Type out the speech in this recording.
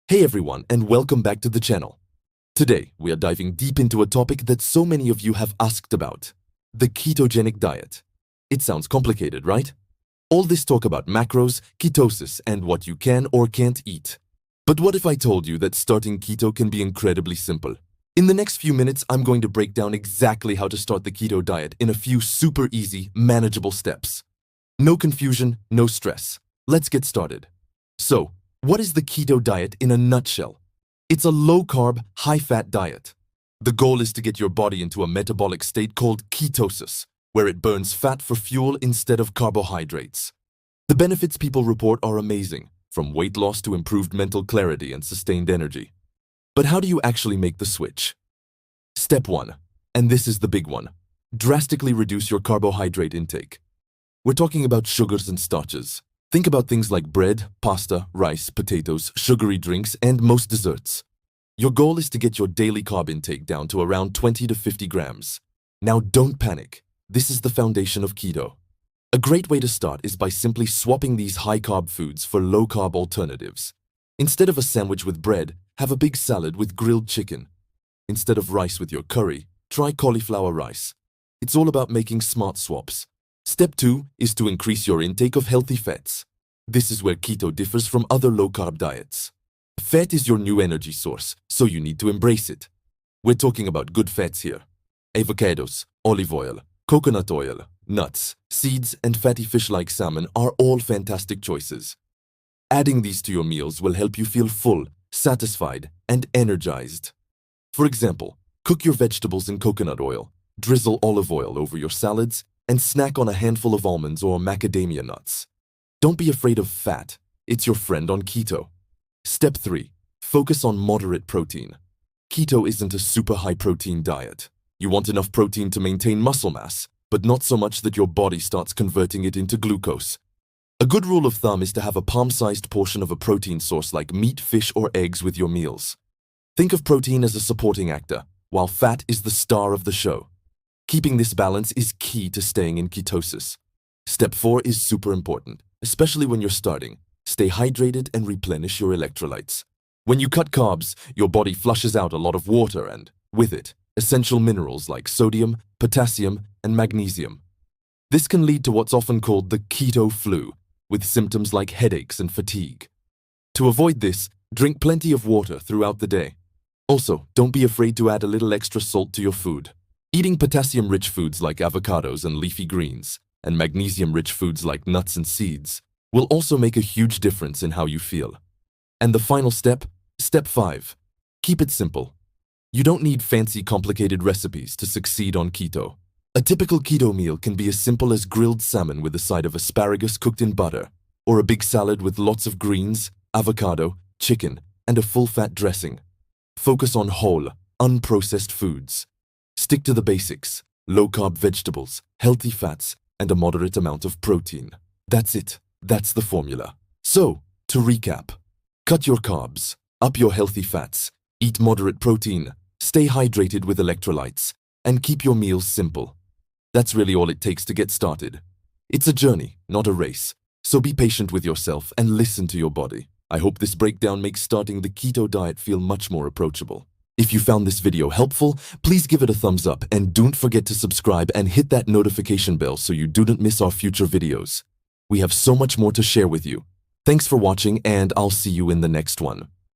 Hey everyone, and welcome back to the channel. Today, we are diving deep into a topic that so many of you have asked about, the ketogenic diet. It sounds complicated, right? All this talk about macros, ketosis, and what you can or can't eat. But what if I told you that starting keto can be incredibly simple? In the next few minutes, I'm going to break down exactly how to start the keto diet in a few super easy, manageable steps. No confusion, no stress. Let's get started. So, what is the keto diet in a nutshell? It's a low-carb, high-fat diet. The goal is to get your body into a metabolic state called ketosis, where it burns fat for fuel instead of carbohydrates. The benefits people report are amazing, from weight loss to improved mental clarity and sustained energy. But how do you actually make the switch? Step 1, and this is the big one, drastically reduce your carbohydrate intake. We're talking about sugars and starches. Think about things like bread, pasta, rice, potatoes, sugary drinks, and most desserts. Your goal is to get your daily carb intake down to around 20 to 50 grams. Now don't panic. This is the foundation of keto. A great way to start is by simply swapping these high-carb foods for low-carb alternatives. Instead of a sandwich with bread, have a big salad with grilled chicken. Instead of rice with your curry, try cauliflower rice. It's all about making smart swaps. Step 2 is to increase your intake of healthy fats. This is where keto differs from other low-carb diets. Fat is your new energy source, so you need to embrace it. We're talking about good fats here. Avocados, olive oil, coconut oil, nuts, seeds, and fatty fish like salmon are all fantastic choices. Adding these to your meals will help you feel full, satisfied, and energized. For example, cook your vegetables in coconut oil, drizzle olive oil over your salads, and snack on a handful of almonds or macadamia nuts. Don't be afraid of fat. It's your friend on keto. Step 3. Focus on moderate protein. Keto isn't a super high protein diet. You want enough protein to maintain muscle mass, but not so much that your body starts converting it into glucose. A good rule of thumb is to have a palm-sized portion of a protein source like meat, fish, or eggs with your meals. Think of protein as a supporting actor, while fat is the star of the show. Keeping this balance is key to staying in ketosis. Step 4 is super important, especially when you're starting. Stay hydrated and replenish your electrolytes. When you cut carbs, your body flushes out a lot of water and, with it, essential minerals like sodium, potassium, and magnesium. This can lead to what's often called the keto flu, with symptoms like headaches and fatigue. To avoid this, drink plenty of water throughout the day. Also, don't be afraid to add a little extra salt to your food. Eating potassium-rich foods like avocados and leafy greens, and magnesium-rich foods like nuts and seeds, will also make a huge difference in how you feel. And the final step, step 5. Keep it simple. You don't need fancy, complicated recipes to succeed on keto. A typical keto meal can be as simple as grilled salmon with a side of asparagus cooked in butter, or a big salad with lots of greens, avocado, chicken, and a full-fat dressing. Focus on whole, unprocessed foods. Stick to the basics, low-carb vegetables, healthy fats, and a moderate amount of protein. That's it. That's the formula. So, to recap, cut your carbs, up your healthy fats, eat moderate protein, stay hydrated with electrolytes, and keep your meals simple. That's really all it takes to get started. It's a journey, not a race. So be patient with yourself and listen to your body. I hope this breakdown makes starting the keto diet feel much more approachable. If you found this video helpful, please give it a thumbs up and don't forget to subscribe and hit that notification bell so you don't miss our future videos. We have so much more to share with you. Thanks for watching and I'll see you in the next one.